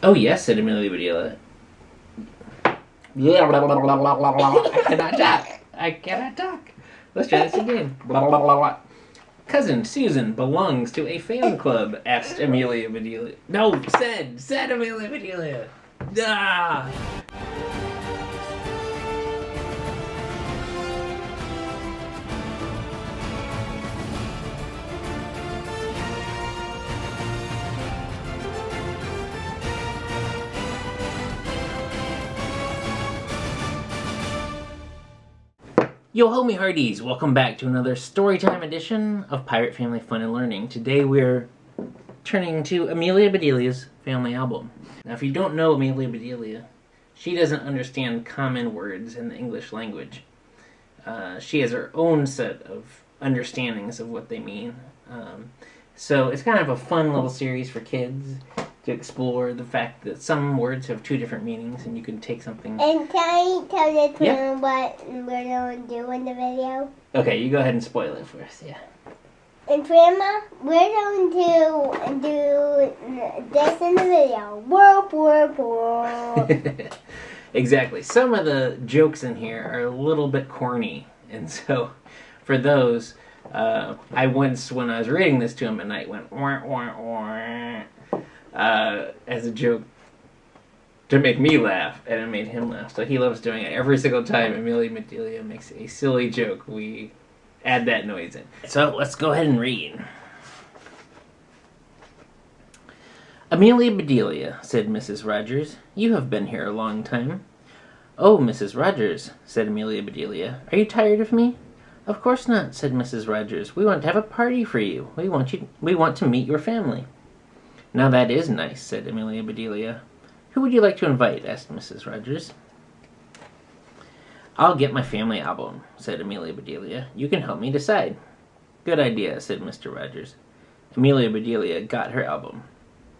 Oh, yes, said Amelia Bedelia. Blah, blah, blah, blah, blah, blah, blah. I cannot talk. I cannot talk. Let's try this again. Blah, blah, blah, blah. Cousin Susan belongs to a fan club, asked Amelia Bedelia. No, said Amelia Bedelia. Ah! Yo ho me hearties, welcome back to another Storytime edition of Pirate Family Fun and Learning. Today we're turning to Amelia Bedelia's family album. Now if you don't know Amelia Bedelia, she doesn't understand common words in the English language. She has her own set of understandings of what they mean. So it's kind of a fun little series for kids to explore the fact that some words have two different meanings and you can take something... And can I tell the twin what we're going to do in the video? Okay, you go ahead and spoil it for us, yeah. And Grandma, we're going to do this in the video. Whoop, whoop, whoop. Exactly. Some of the jokes in here are a little bit corny. And so, for those, I once, when I was reading this to him at night, went, wah, wah, wah, as a joke to make me laugh, and it made him laugh. So he loves doing it. Every single time Amelia Bedelia makes a silly joke, we add that noise in. So let's go ahead and read. Amelia Bedelia, said Mrs. Rogers, you have been here a long time. Oh, Mrs. Rogers, said Amelia Bedelia, are you tired of me? Of course not, said Mrs. Rogers. We want to have a party for you. We want to meet your family. Now that is nice, said Amelia Bedelia. Who would you like to invite? Asked Mrs. Rogers. I'll get my family album, said Amelia Bedelia. You can help me decide. Good idea, said Mr. Rogers. Amelia Bedelia got her album.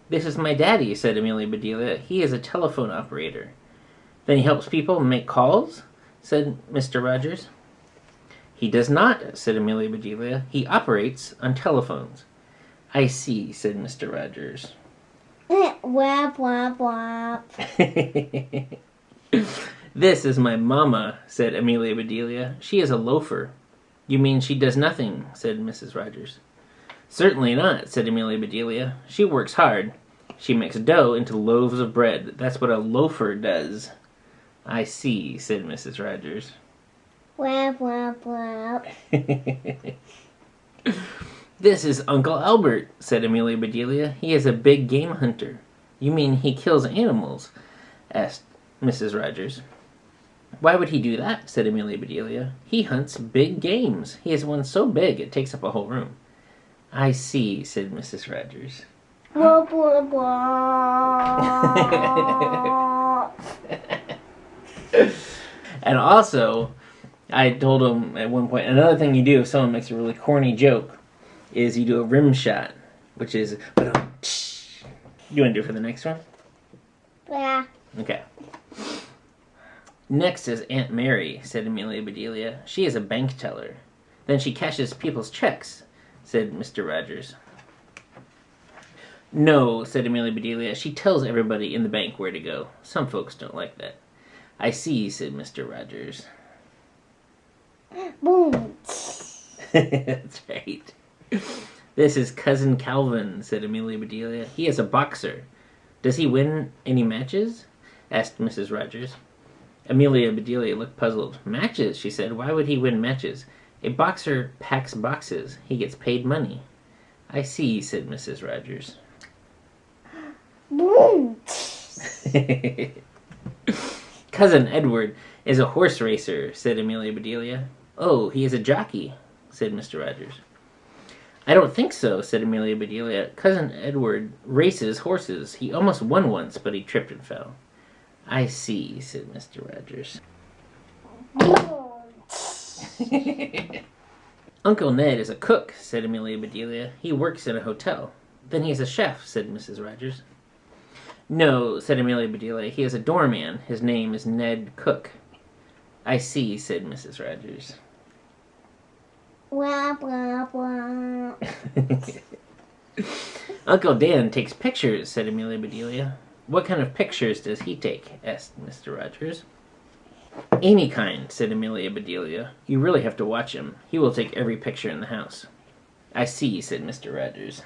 This is my daddy, said Amelia Bedelia. He is a telephone operator. Then he helps people make calls? Said Mr. Rogers. He does not, said Amelia Bedelia. He operates on telephones. I see, said Mr. Rogers. Wap, wap, wap. This is my mama, said Amelia Bedelia. She is a loafer. You mean she does nothing, said Mrs. Rogers. Certainly not, said Amelia Bedelia. She works hard. She makes dough into loaves of bread. That's what a loafer does. I see, said Mrs. Rogers. Wap, wap, wap. This is Uncle Albert, said Amelia Bedelia. He is a big game hunter. You mean he kills animals? Asked Mrs. Rogers. Why would he do that? Said Amelia Bedelia. He hunts big games. He has one so big it takes up a whole room. I see, said Mrs. Rogers. Wap, wap, wap. And also, I told him at one point, another thing you do if someone makes a really corny joke is you do a rim shot, which is... You want to do it for the next one? Yeah. Okay. Next is Aunt Mary, said Amelia Bedelia. She is a bank teller. Then she cashes people's checks, said Mr. Rogers. No, said Amelia Bedelia. She tells everybody in the bank where to go. Some folks don't like that. I see, said Mr. Rogers. Boom. That's right. This is Cousin Calvin, said Amelia Bedelia. He is a boxer. Does he win any matches? Asked Mrs. Rogers. Amelia Bedelia looked puzzled. Matches, she said. Why would he win matches? A boxer packs boxes. He gets paid money. I see, said Mrs. Rogers. Boom. Cousin Edward is a horse racer, said Amelia Bedelia. Oh, he is a jockey, said Mr. Rogers. I don't think so, said Amelia Bedelia. Cousin Edward races horses. He almost won once, but he tripped and fell. I see, said Mr. Rogers. Uncle Ned is a cook, said Amelia Bedelia. He works in a hotel. Then he's a chef, said Mrs. Rogers. No, said Amelia Bedelia. He is a doorman. His name is Ned Cook. I see, said Mrs. Rogers. Wah, wah, wah. Uncle Dan takes pictures, said Amelia Bedelia. What kind of pictures does he take? Asked Mr. Rogers. Any kind, said Amelia Bedelia. You really have to watch him. He will take every picture in the house. I see, said Mr. Rogers.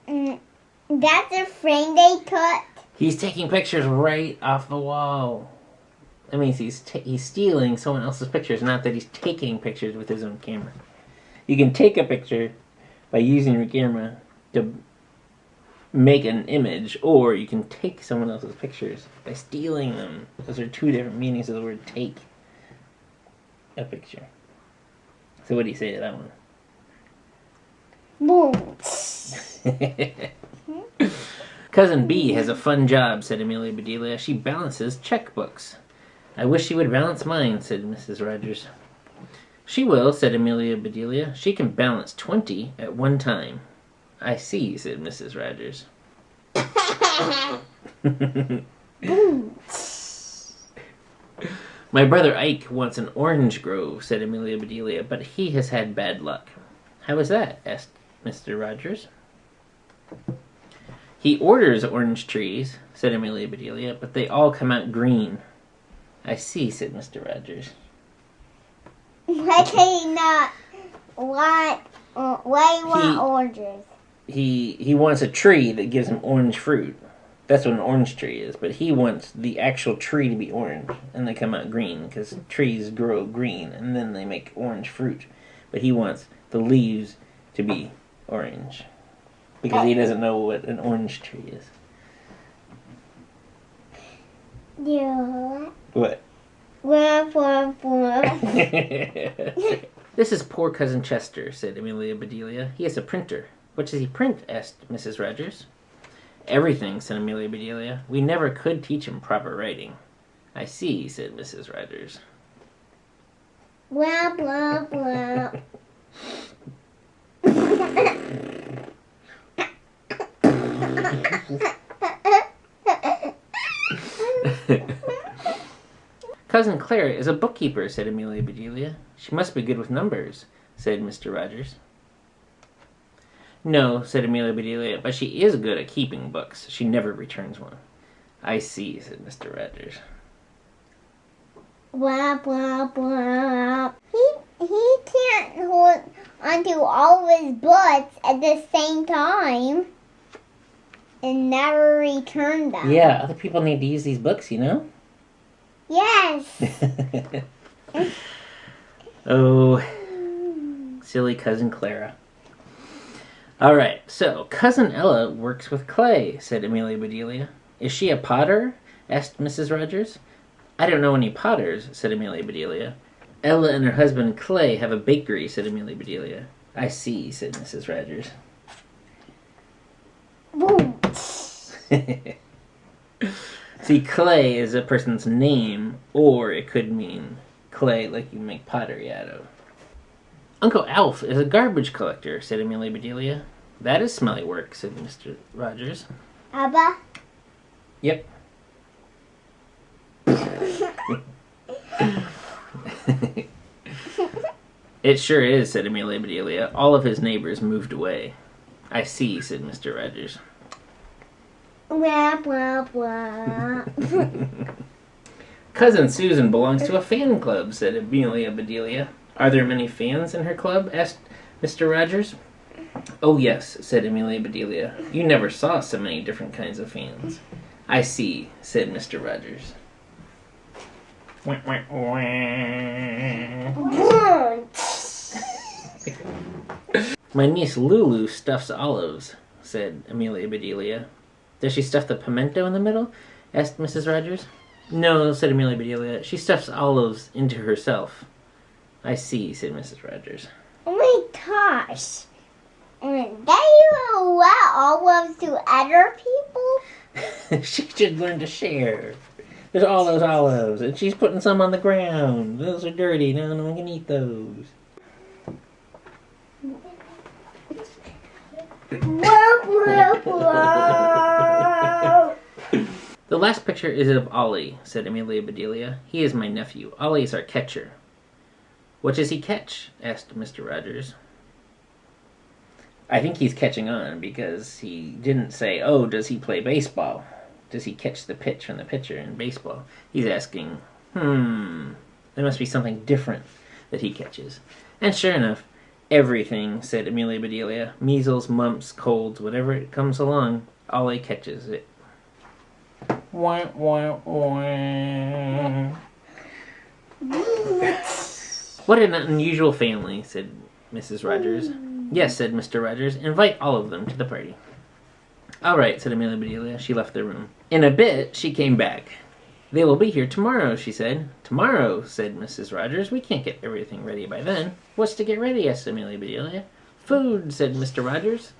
That's a frame they cut? He's taking pictures right off the wall. That means he's stealing someone else's pictures, not that he's taking pictures with his own camera. You can take a picture by using your camera to make an image, or you can take someone else's pictures by stealing them. Those are two different meanings of the word take. A picture. So what do you say to that one? Boom. Cousin B has a fun job, said Amelia Bedelia. She balances checkbooks. I wish she would balance mine, said Mrs. Rogers. She will, said Amelia Bedelia. She can balance 20 at one time. I see, said Mrs. Rogers. My brother Ike wants an orange grove, said Amelia Bedelia, but he has had bad luck. How is that? Asked Mr. Rogers. He orders orange trees, said Amelia Bedelia, but they all come out green. I see, said Mr. Rogers. Why can he not want? Why you want oranges? He wants a tree that gives him orange fruit. That's what an orange tree is. But he wants the actual tree to be orange, and they come out green because trees grow green and then they make orange fruit. But he wants the leaves to be orange because he doesn't know what an orange tree is. Yeah. What? This is poor Cousin Chester, said Amelia Bedelia. He is a printer. What does he print? Asked Mrs. Rogers. Everything, said Amelia Bedelia. We never could teach him proper writing. I see, said Mrs. Rogers. Blah, blah, blah. Cousin Clara is a bookkeeper, said Amelia Bedelia. She must be good with numbers, said Mr. Rogers. No, said Amelia Bedelia, but she is good at keeping books. She never returns one. I see, said Mr. Rogers. Blah, blah, blah. He can't hold onto all of his books at the same time and never return them. Yeah, other people need to use these books, you know? Yes. Oh, silly Cousin Clara. All right, so Cousin Ella works with clay, said Amelia Bedelia. Is she a potter? Asked Mrs. Rogers. I don't know any potters, said Amelia Bedelia. Ella and her husband Clay have a bakery, said Amelia Bedelia. I see, said Mrs. Rogers. Boom. See, clay is a person's name, or it could mean clay like you make pottery out of. Uncle Alf is a garbage collector, said Amelia Bedelia. That is smelly work, said Mr. Rogers. Abba? Yep. It sure is, said Amelia Bedelia. All of his neighbors moved away. I see, said Mr. Rogers. Blah, blah, blah. Cousin Susan belongs to a fan club, said Amelia Bedelia. Are there many fans in her club? Asked Mr. Rogers. Oh, yes, said Amelia Bedelia. You never saw so many different kinds of fans. I see, said Mr. Rogers. My niece Lulu stuffs olives, said Amelia Bedelia. Does she stuff the pimento in the middle? Asked Mrs. Rogers. No, said Amelia Bedelia. She stuffs olives into herself. I see, said Mrs. Rogers. Oh my gosh. That you allow olives to other people? She should learn to share. There's all those olives, and she's putting some on the ground. Those are dirty. No one can eat those. The last picture is of Ollie, said Amelia Bedelia. He is my nephew. Ollie is our catcher. What does he catch? Asked Mr. Rogers. I think he's catching on because he didn't say, oh, does he play baseball? does he catch the pitch from the pitcher in baseball. He's asking, there must be something different that he catches. And sure enough, everything, said Amelia Bedelia. Measles, mumps, colds, whatever it comes along, all he catches it. Wah, wah, wah. What an unusual family, said Mrs. Rogers. Yes, said Mr. Rogers. Invite all of them to the party. All right, said Amelia Bedelia. She left the room. In a bit, she came back. They will be here tomorrow, she said. Tomorrow, said Mrs. Rogers. We can't get everything ready by then. What's to get ready, asked Amelia Bedelia. Food, said Mr. Rogers.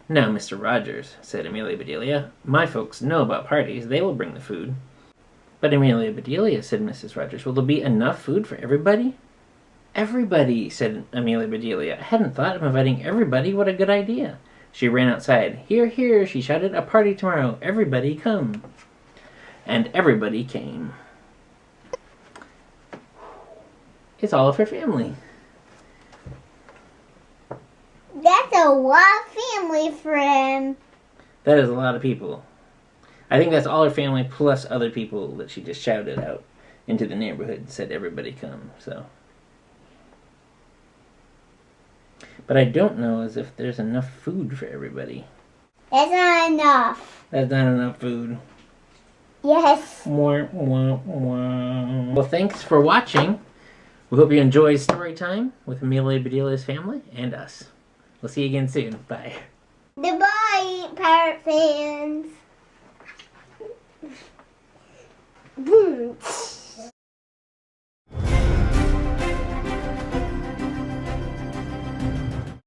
Now, Mr. Rogers, said Amelia Bedelia, my folks know about parties. They will bring the food. But Amelia Bedelia, said Mrs. Rogers, will there be enough food for everybody? Everybody, said Amelia Bedelia. I hadn't thought of inviting everybody. What a good idea. She ran outside. Hear, hear, she shouted. A party tomorrow. Everybody come. And everybody came. It's all of her family. That's a lot of family for him. That is a lot of people. I think that's all her family plus other people that she just shouted out into the neighborhood and said everybody come. So, but I don't know as if there's enough food for everybody. That's not enough. That's not enough food. Yes. Wah, wah, wah. Well, thanks for watching. We hope you enjoyed story time with Amelia Bedelia's family and us. We'll see you again soon. Bye. Goodbye, Pirate fans.